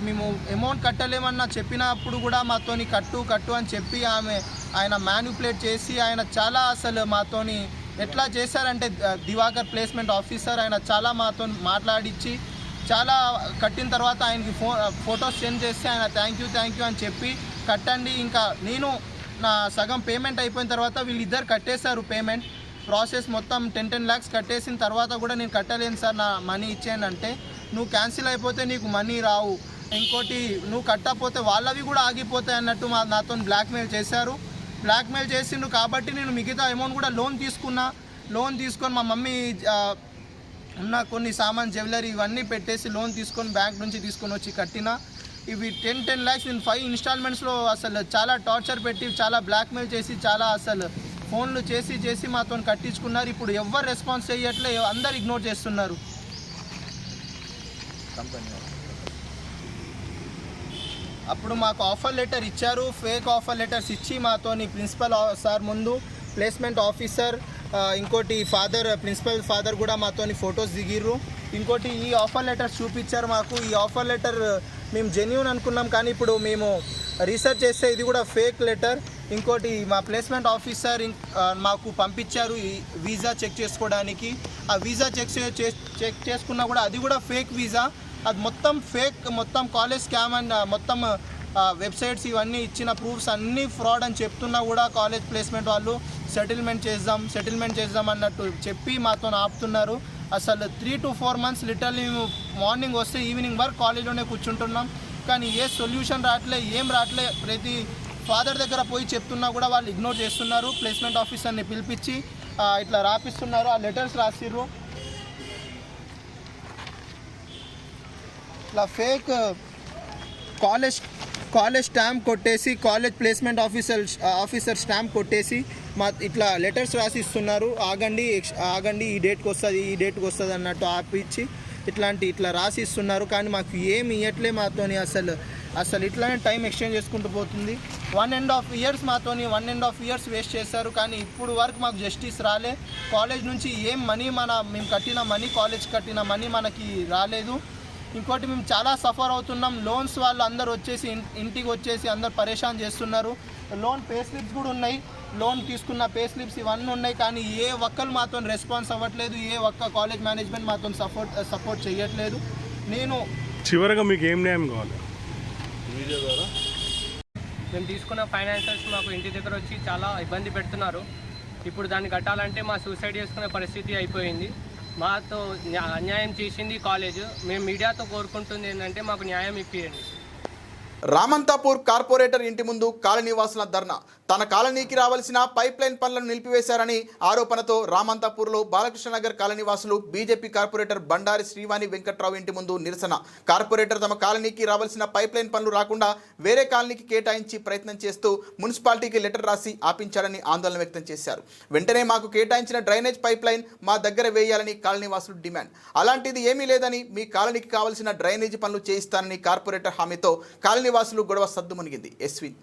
మేము అమౌంట్ కట్టలేమన్నా చెప్పినప్పుడు కూడా మాతోని కట్టు అని చెప్పి ఆయన మ్యానిపులేట్ చేసి ఆయన చాలా అసలు మాతోని ఎట్లా చేశారంటే దివాకర్ ప్లేస్మెంట్ ఆఫీసర్ ఆయన చాలా మాతో మాట్లాడించి చాలా కట్టిన తర్వాత ఆయనకి ఫొటోస్ సెండ్ చేసి ఆయన థ్యాంక్ యూ అని చెప్పి కట్టండి. ఇంకా నేను నా సగం పేమెంట్ అయిపోయిన తర్వాత వీళ్ళిద్దరు కట్టేశారు పేమెంట్ ప్రాసెస్ మొత్తం 10 lakhs కట్టేసిన తర్వాత కూడా నేను కట్టలేను సార్, నా మనీ ఇచ్చేయండి అంటే నువ్వు క్యాన్సిల్ అయిపోతే నీకు మనీ రావు, ఇంకోటి నువ్వు కట్టకపోతే వాళ్ళవి కూడా ఆగిపోతాయి అన్నట్టు నాతో బ్లాక్మెయిల్ చేసిండు. కాబట్టి నేను మిగతా అమౌంట్ కూడా లోన్ తీసుకొని మా మమ్మీ ఉన్న కొన్ని సామాన్ జ్యువెలరీ ఇవన్నీ పెట్టేసి లోన్ తీసుకొని బ్యాంక్ నుంచి తీసుకొని వచ్చి కట్టిన. ఇవి 10 lakhs నేను 5 installmentsలో అసలు చాలా టార్చర్ పెట్టి చాలా బ్లాక్మెయిల్ చేసి చాలా అసలు ఫోన్లు చేసి మాతో కట్టించుకున్నారు. ఇప్పుడు ఎవరు రెస్పాన్స్ చేయట్లే, అందరు ఇగ్నోర్ చేస్తున్నారు. అప్పుడు మాకు ఆఫర్ లెటర్ ఇచ్చారు, ఫేక్ ఆఫర్ లెటర్స్ ఇచ్చి మాతోని ప్రిన్సిపల్ సార్ ముందు ప్లేస్మెంట్ ఆఫీసర్ ఇంకోటి ప్రిన్సిపల్ ఫాదర్ కూడా మాతోని ఫొటోస్ దిగిర్రు. ఇంకోటి ఈ ఆఫర్ లెటర్స్ చూపించారు మాకు. ఈ ఆఫర్ లెటర్ మేము జెన్యూన్ అనుకున్నాం కానీ ఇప్పుడు మేము రీసెర్చ్ చేస్తే ఇది కూడా ఫేక్ లెటర్. ఇంకోటి మా ప్లేస్మెంట్ ఆఫీసర్ మాకు పంపించారు ఈ వీసా చెక్ చేసుకోవడానికి. ఆ వీసా చెక్ చేసుకున్నా కూడా అది కూడా ఫేక్ వీసా, అది మొత్తం ఫేక్, మొత్తం కాలేజ్ స్కామ్ అండ్ మొత్తం వెబ్సైట్స్ ఇవన్నీ ఇచ్చిన ప్రూఫ్స్ అన్నీ ఫ్రాడ్ అని చెప్తున్నా కూడా కాలేజ్ ప్లేస్మెంట్ వాళ్ళు సెటిల్మెంట్ చేద్దాం అన్నట్టు చెప్పి మాతో ఆపుతున్నారు. అసలు 3 to 4 months లిటరల్లీ మేము మార్నింగ్ వస్తే ఈవినింగ్ వరకు కాలేజ్లోనే కూర్చుంటున్నాం. కానీ ఏ సొల్యూషన్ రావట్లే, ఏం రావట్లే. ప్రతి ఫాదర్ దగ్గర పోయి చెప్తున్నా కూడా వాళ్ళు ఇగ్నోర్ చేస్తున్నారు. ప్లేస్మెంట్ ఆఫీసర్ని పిలిపించి ఇట్లా రాపిస్తున్నారు. ఆ లెటర్స్ రాసిర్రు. ఇట్లా ఫేక్ కాలేజ్ స్టాంప్ కొట్టేసి, కాలేజ్ ప్లేస్మెంట్ ఆఫీసర్ స్టాంప్ కొట్టేసి ఇట్లా లెటర్స్ రాసి ఇస్తున్నారు. ఆగండి ఈ డేట్కి వస్తుంది అన్నట్టు ఆపిచ్చి ఇట్లా రాసి ఇస్తున్నారు. కానీ మాకు ఏమి ఇవ్వట్లే. మాతోని అసలు ఇట్లానే టైం ఎక్స్చేంజ్ చేసుకుంటూ పోతుంది. 1.5 years మాతోని 1.5 years వేస్ట్ చేశారు. కానీ ఇప్పుడు వరకు మాకు జస్టిస్ రాలే. కాలేజ్ నుంచి ఏం మనీ మేము కట్టిన మనీ, కాలేజ్ కట్టిన మనీ మనకి రాలేదు. ఇంకోటి మేము చాలా సఫర్ అవుతున్నాం. లోన్స్ వాళ్ళు అందరు వచ్చేసి ఇంటికి వచ్చేసి అందరు పరేషాన్ చేస్తున్నారు. లోన్ పే స్లిప్స్ కూడా ఉన్నాయి, లోన్ తీసుకున్న పే స్లిప్స్ ఇవన్నీ ఉన్నాయి. కానీ ఏ ఒక్కరు మాతో రెస్పాన్స్ అవ్వట్లేదు. ఏ ఒక్క కాలేజ్ మేనేజ్మెంట్ మాతో సపోర్ట్ చేయట్లేదు. నేను చివరిగా మీకు ఏం న్యాయం కావాలి? మీడియా ద్వారా మేము తీసుకున్న ఫైనాన్షియల్స్ మాకు ఇంటి దగ్గర వచ్చి చాలా ఇబ్బంది పెడుతున్నారు. ఇప్పుడు దాన్ని కట్టాలంటే మా సూసైడ్ చేసుకునే పరిస్థితి అయిపోయింది. మాతో అన్యాయం చేసింది కాలేజ్. మేము మీడియాతో కోరుకుంటుంది ఏంటంటే మాకు న్యాయం ఇప్పియండి. రామంతాపూర్ కార్పొరేటర్ ఇంటి ముందు కాలనీవాసుల ధర్నా. తన కాలనీకి రావాల్సిన పైప్ లైన్ పనులను నిలిపివేశారని ఆరోపణతో రామంతాపూర్లో బాలకృష్ణనగర్ కాలనీవాసులు బీజేపీ కార్పొరేటర్ బండారి శ్రీవాణి వెంకట్రావు ఇంటి ముందు నిరసన. కార్పొరేటర్ తమ కాలనీకి రావాల్సిన పైప్ లైన్ పనులు రాకుండా వేరే కాలనీకి కేటాయించి ప్రయత్నం చేస్తూ మున్సిపాలిటీకి లెటర్ రాసి ఆపించారని ఆందోళన వ్యక్తం చేశారు. వెంటనే మాకు కేటాయించిన డ్రైనేజ్ పైప్ లైన్ మా దగ్గర వేయాలని కాలనీవాసులు డిమాండ్. అలాంటిది ఏమీ లేదని, మీ కాలనీకి కావాల్సిన డ్రైనేజీ పనులు చేయిస్తానని కార్పొరేటర్ హామీతో కాలనీవాసులు గొడవ సద్దుమణిగింది. ఎస్వి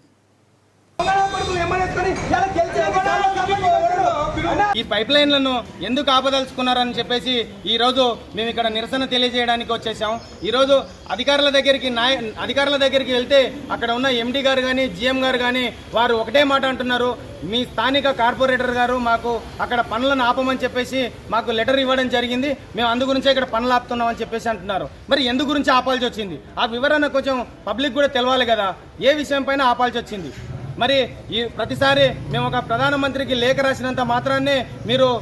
ఈ పైప్ లైన్లను ఎందుకు ఆపదలుచుకున్నారని చెప్పేసి ఈరోజు మేము ఇక్కడ నిరసన తెలియజేయడానికి వచ్చేసాం. ఈరోజు అధికారుల దగ్గరికి వెళ్తే అక్కడ ఉన్న ఎండి గారు కానీ జిఎం గారు కానీ వారు ఒకటే మాట అంటున్నారు, మీ స్థానిక కార్పొరేటర్ గారు మాకు అక్కడ పనులను ఆపమని చెప్పేసి మాకు లెటర్ ఇవ్వడం జరిగింది, మేము అందు గురించే ఇక్కడ పనులు ఆపుతున్నామని చెప్పేసి అంటున్నారు. మరి ఎందు గురించి ఆపాల్సి వచ్చింది? ఆ వివరణ కొంచెం పబ్లిక్ కూడా తెలవాలి కదా, ఏ విషయం పైన ఆపాల్సి వచ్చింది. మరి ఈ ప్రతిసారి మేము ఒక ప్రధానమంత్రికి లేఖ రాసినంత మాత్రాన్నే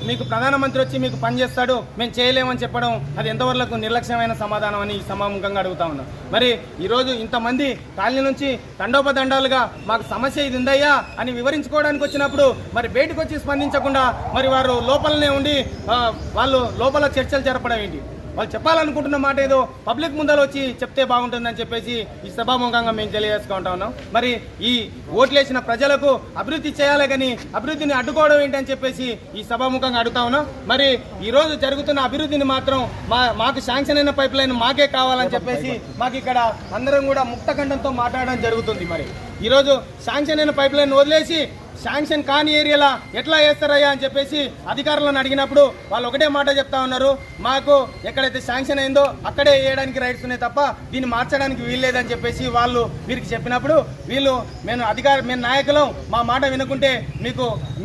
మీకు ప్రధానమంత్రి వచ్చి మీకు పని చేస్తాడు, మేము చేయలేమని చెప్పడం అది ఎంతవరకు నిర్లక్ష్యమైన సమాధానం అని ఈ సమాముఖంగా అడుగుతా ఉన్నాం. మరి ఈరోజు ఇంతమంది కాలనీ నుంచి తండోపదండాలుగా మాకు సమస్య ఇది ఉందయ్యా అని వివరించుకోవడానికి వచ్చినప్పుడు మరి బయటకు వచ్చి స్పందించకుండా మరి వారు లోపలనే ఉండి వాళ్ళు లోపల చర్చలు జరపడం ఏంటి? వాళ్ళు చెప్పాలనుకుంటున్న మాట ఏదో పబ్లిక్ ముందర వచ్చి చెప్తే బాగుంటుందని చెప్పేసి ఈ సభాముఖంగా మేము తెలియజేసుకుంటా ఉన్నాం. మరి ఈ ఓట్లేసిన ప్రజలకు అభివృద్ధి చేయాలి కానీ అభివృద్ధిని అడ్డుకోవడం ఏంటని చెప్పేసి ఈ సభాముఖంగా అడుగుతా ఉన్నాం. మరి ఈరోజు జరుగుతున్న అభివృద్ధిని మాత్రం మాకు శాంక్షన్ అయిన పైప్ లైన్ మాకే కావాలని చెప్పేసి మాకు ఇక్కడ అందరం కూడా ముక్తఖండంతో మాట్లాడడం జరుగుతుంది. మరి ఈరోజు శాంక్షన్ అయిన పైప్ లైన్ వదిలేసి శాంక్షన్ కాని ఏరియాలో ఎట్లా వేస్తారయ్యా అని చెప్పేసి అధికారులను అడిగినప్పుడు వాళ్ళు ఒకటే మాట చెప్తా ఉన్నారు, మాకు ఎక్కడైతే శాంక్షన్ అయిందో అక్కడే వేయడానికి రైట్స్ ఉన్నాయి తప్ప దీన్ని మార్చడానికి వీల్లేదని చెప్పేసి వాళ్ళు వీరికి చెప్పినప్పుడు మేము నాయకులం మా మాట వినుకుంటే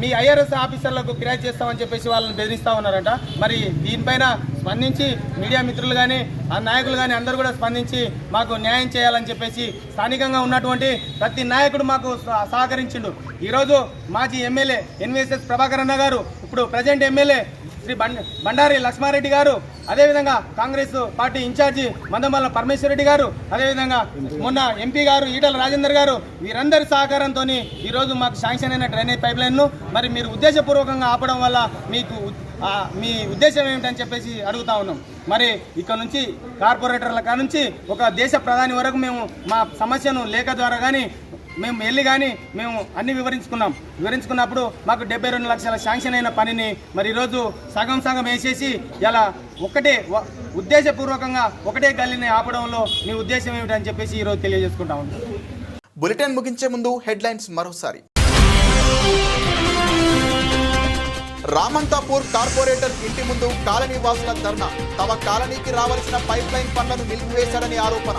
మీ ఐఆర్ఎస్ ఆఫీసర్లకు ఫిర్యాదు చేస్తామని చెప్పేసి వాళ్ళని బెదిరిస్తూ ఉన్నారట. మరి దీనిపైన స్పందించి మీడియా మిత్రులు కానీ ఆ నాయకులు కానీ అందరూ కూడా స్పందించి మాకు న్యాయం చేయాలని చెప్పేసి స్థానికంగా ఉన్నటువంటి ప్రతి నాయకుడు మాకు సహకరించిండు. ఈరోజు మాజీ ఎమ్మెల్యే ఎన్విఎస్ఎస్ ప్రభాకర్ అన్న గారు, ఇప్పుడు ప్రజెంట్ ఎమ్మెల్యే శ్రీ బండారి లక్ష్మారెడ్డి గారు, అదేవిధంగా కాంగ్రెస్ పార్టీ ఇన్ఛార్జి మందమల్ల పరమేశ్వరరెడ్డి గారు, అదేవిధంగా మొన్న ఎంపీ గారు ఈటల రాజేందర్ గారు, వీరందరి సహకారంతో ఈరోజు మాకు శాంక్షన్ అయిన డ్రైనేజ్ పైప్ లైన్ను మరి మీరు ఉద్దేశపూర్వకంగా ఆపడం వల్ల మీ ఉద్దేశం ఏమిటని చెప్పేసి అడుగుతా ఉన్నాం. మరి ఇక్కడ నుంచి కార్పొరేటర్ల నుంచి ఒక దేశ ప్రధాని వరకు మేము మా సమస్యను లేఖ ద్వారా కానీ మేము వెళ్ళి కానీ మేము అన్ని వివరించుకున్నప్పుడు మాకు 72 లక్షల శాంక్షన్ అయిన పనిని మరి ఈరోజు సగం వేసేసి ఇలా ఉద్దేశపూర్వకంగా ఒకటే గల్లీని ఆపడంలో మీ ఉద్దేశం ఏమిటని చెప్పేసి ఈరోజు తెలియజేసుకుంటా ఉన్నాం. బులెటిన్ ముగించే ముందు హెడ్లైన్స్ మరోసారి. రామంతాపూర్ కార్పొరేటర్ ఇంటి ముందు కాలనీవాసుల ధర్నా. తమ కాలనీకి రావాల్సిన పైప్ లైన్ పనులను నిలిపివేశారని ఆరోపణ.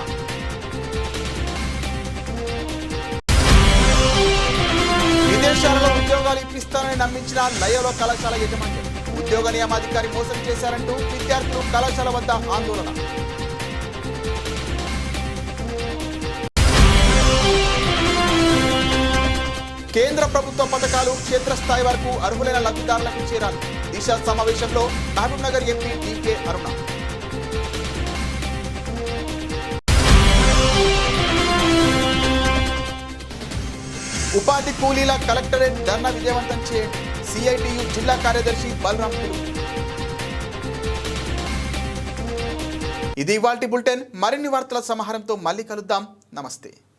విదేశాలలో ఉద్యోగాలు ఇప్పిస్తానని నమ్మించిన లయోలా కళాశాల యజమాన్యం. ఉద్యోగ నియామాధికారి మోసం చేశారంటూ విద్యార్థులు కళాశాల వద్ద ఆందోళన. కేంద్ర ప్రభుత్వ పథకాలు క్షేత్రస్థాయి వరకు అర్హులైన లబ్ధిదారులకు చేరాలి. దిశ సమావేశంలో మహబూబ్ నగర్ ఎంపీ డీకే అరుణ. ఉపాధి కూలీల కలెక్టరేట్ ధర్నా విజయవంతం చేయండి. సిఐటియు జిల్లా కార్యదర్శి బలరాం పిలుపు. ఇది ఇవాల్టి బులెటిన్. మరిన్ని వార్తల సమాహారంతో మళ్ళీ కలుద్దాం. నమస్తే.